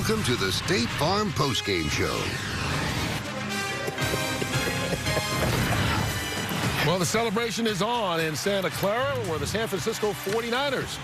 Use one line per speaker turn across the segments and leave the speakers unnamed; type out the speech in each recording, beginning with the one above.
Welcome to the State Farm Post Game Show.
Well, the celebration is on in Santa Clara, where the San Francisco 49ers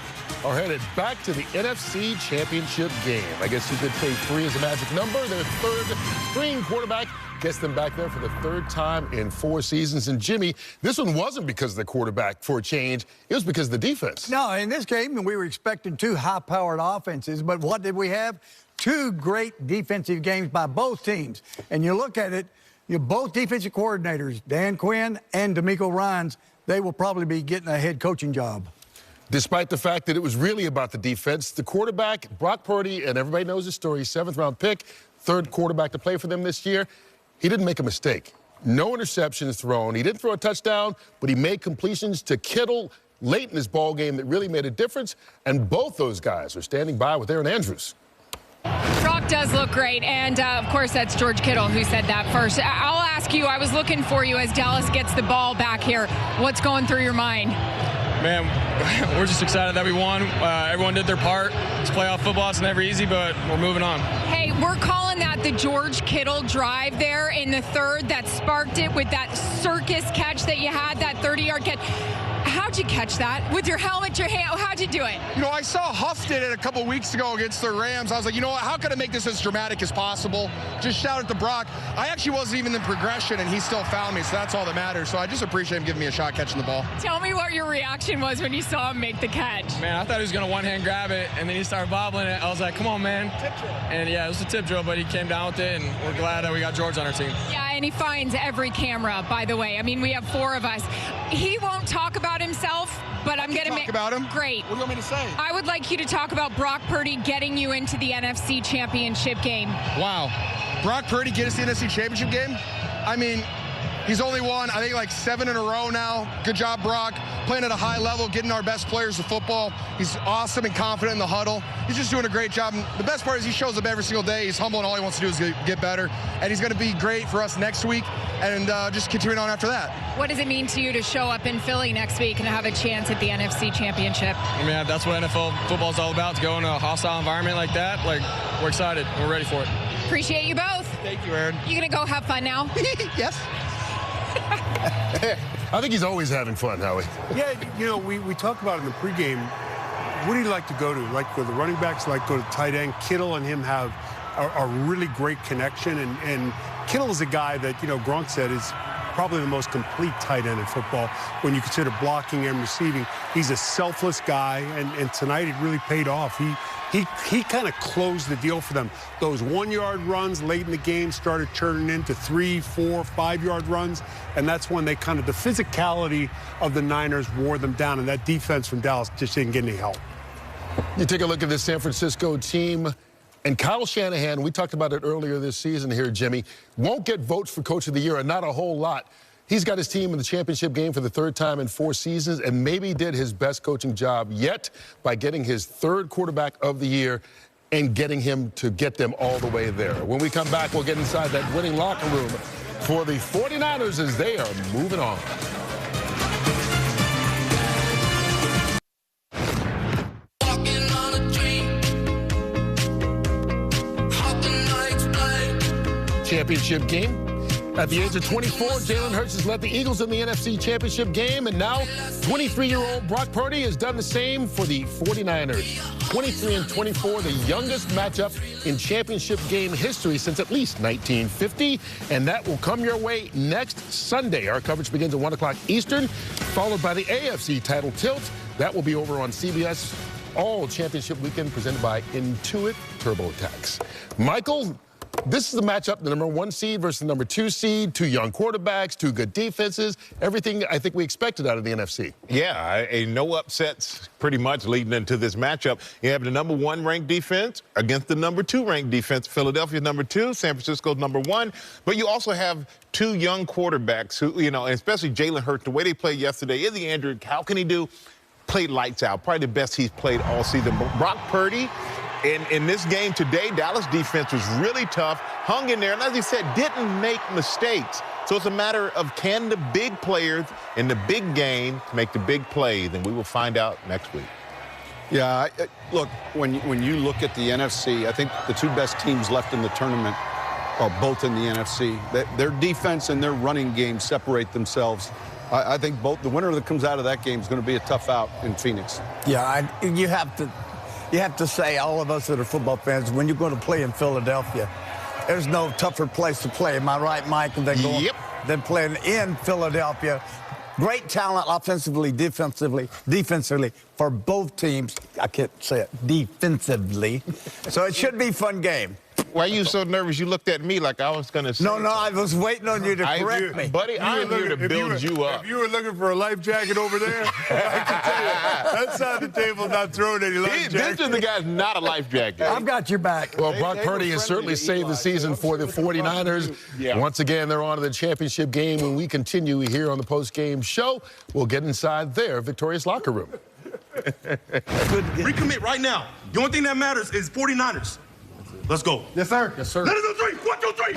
are headed back to the NFC Championship game. I guess you could say 3 is a magic number. Their third-string quarterback gets them back there for the third time in 4 seasons. And, Jimmy, this one wasn't because of the quarterback for a change. It was because of the defense.
No, in this game, we were expecting 2 high-powered offenses. But what did we have? 2 great defensive games by both teams. And you look at it, both defensive coordinators, Dan Quinn and D'Amico Ryans, they will probably be getting a head coaching job.
Despite the fact that it was really about the defense, the quarterback, Brock Purdy, and everybody knows the story, 7th-round pick, 3rd quarterback to play for them this year, he didn't make a mistake. No interceptions thrown. He didn't throw a touchdown, but he made completions to Kittle late in his ball game that really made a difference, and both those guys are standing by with Aaron Andrews.
Brock does look great, and of course that's George Kittle who said that first. I'll ask you, I was looking for you as Dallas gets the ball back here. What's going through your mind?
Man, we're just excited that we won. Everyone did their part. It's playoff football. It's never easy, but we're moving on.
Hey, we're calling that the George Kittle drive there in the 3rd that sparked it with that circus catch that you had, that 30-yard catch. How'd you catch that? With your helmet, your hand? How'd you do it?
You know, I saw Huff did it a couple weeks ago against the Rams. I was like, you know what? How can I make this as dramatic as possible? Just shout it to Brock. I actually wasn't even in progression, and he still found me, so that's all that matters. So I just appreciate him giving me a shot catching the ball.
Tell me what your reaction was when you saw him make the catch.
Man, I thought he was going to one-hand grab it, and then he started bobbling it. I was like, come on, man.
Tip drill.
And, yeah, it was a tip drill, but he came down with it, and we're glad that we got George on our team.
Yeah, and he finds every camera, by the way. I mean, we have 4 of us. He won't talk about himself, but I'm going to
talk about him.
Great.
What do you want me to say?
I would like you to talk about Brock Purdy getting you into the NFC Championship game.
Wow. Brock Purdy get us the NFC Championship game? I mean, he's only won, I think, like 7 in a row now. Good job, Brock. Playing at a high level, getting our best players to football. He's awesome and confident in the huddle. He's just doing a great job. And the best part is he shows up every single day. He's humble, and all he wants to do is get better. And he's going to be great for us next week and just continuing on after that.
What does it mean to you to show up in Philly next week and have a chance at the NFC Championship?
I mean, that's what NFL football is all about, to go in a hostile environment like that. Like, we're excited. We're ready for it.
Appreciate you both.
Thank you, Aaron.
You going to go have fun now?
Yes.
I think he's always having fun, Howie.
Yeah, you know, we talked about in the pregame, what do you like to go to? Like go to the running backs, like go to tight end. Kittle and him have a really great connection. And Kittle is a guy that, you know, Gronk said is probably the most complete tight end in football. When you consider blocking and receiving, he's a selfless guy. And tonight it really paid off. He kind of closed the deal for them. Those 1-yard runs late in the game started turning into 3, 4, 5-yard runs. And that's when they kind of, the physicality of the Niners wore them down. And that defense from Dallas just didn't get any help.
You take a look at this San Francisco team. And Kyle Shanahan, we talked about it earlier this season here, Jimmy, won't get votes for Coach of the Year, and not a whole lot. He's got his team in the championship game for the 3rd time in 4 seasons, and maybe did his best coaching job yet by getting his 3rd quarterback of the year and getting him to get them all the way there. When we come back, we'll get inside that winning locker room for the 49ers as they are moving on. Championship game. At the age of 24, Jalen Hurts has led the Eagles in the NFC Championship game, and now 23-year-old Brock Purdy has done the same for the 49ers. 23-24, the youngest matchup in championship game history since at least 1950, and that will come your way next Sunday. Our coverage begins at 1 o'clock Eastern, followed by the AFC title tilt. That will be over on CBS All Championship Weekend, presented by Intuit TurboTax. Michael, this is the matchup, the number 1 seed versus the number 2 seed, 2 young quarterbacks, 2 good defenses, everything I think we expected out of the NFC.
Yeah, no upsets pretty much leading into this matchup. You have the number 1 ranked defense against the number 2 ranked defense. Philadelphia number 2, San Francisco's number 1. But you also have 2 young quarterbacks who, you know, and especially Jalen Hurts, the way they played yesterday. Izzy Andrew, how can he do? Played lights out, probably the best he's played all season. Brock Purdy, in this game today, Dallas defense was really tough, hung in there, and as he said, didn't make mistakes. So it's a matter of, can the big players in the big game make the big plays, and we will find out next week.
Yeah, look, when you look at the NFC, I think the two best teams left in the tournament are both in the NFC. Their defense and their running game separate themselves. I think both the winner that comes out of that game is going to be a tough out in Phoenix.
Yeah, you have to say, all of us that are football fans, when you're going to play in Philadelphia, there's no tougher place to play. Am I right, Mike? Than playing in Philadelphia. Great talent offensively, defensively for both teams. I can't say it, defensively. So it should be a fun game.
Why are you so nervous? You looked at me like I was going to say.
No, I was waiting on you to correct me.
Buddy, I'm here to build you up.
If you were looking for a life jacket over there, I can tell you, that side of the table not throwing any life jackets.
This is the guy's not a life jacket.
I've got your back.
Well, Brock Purdy has certainly saved the season for the 49ers.
Yeah.
Once again, they're on to the championship game. When we continue here on the post-game show, we'll get inside their victorious locker room.
Recommit right now. The only thing that matters is 49ers. Let's go.
Yes, sir.
Yes, sir.
Let us know 3. 1, 2, 3.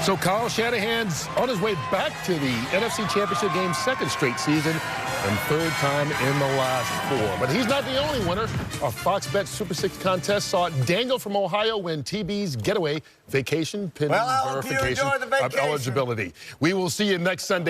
So Kyle Shanahan's on his way back to the NFC Championship game, second straight season, and third time in the last 4. But he's not the only winner. Our Fox Bet Super 6 contest saw Daniel from Ohio win TB's getaway vacation pending verification of eligibility. We will see you next Sunday.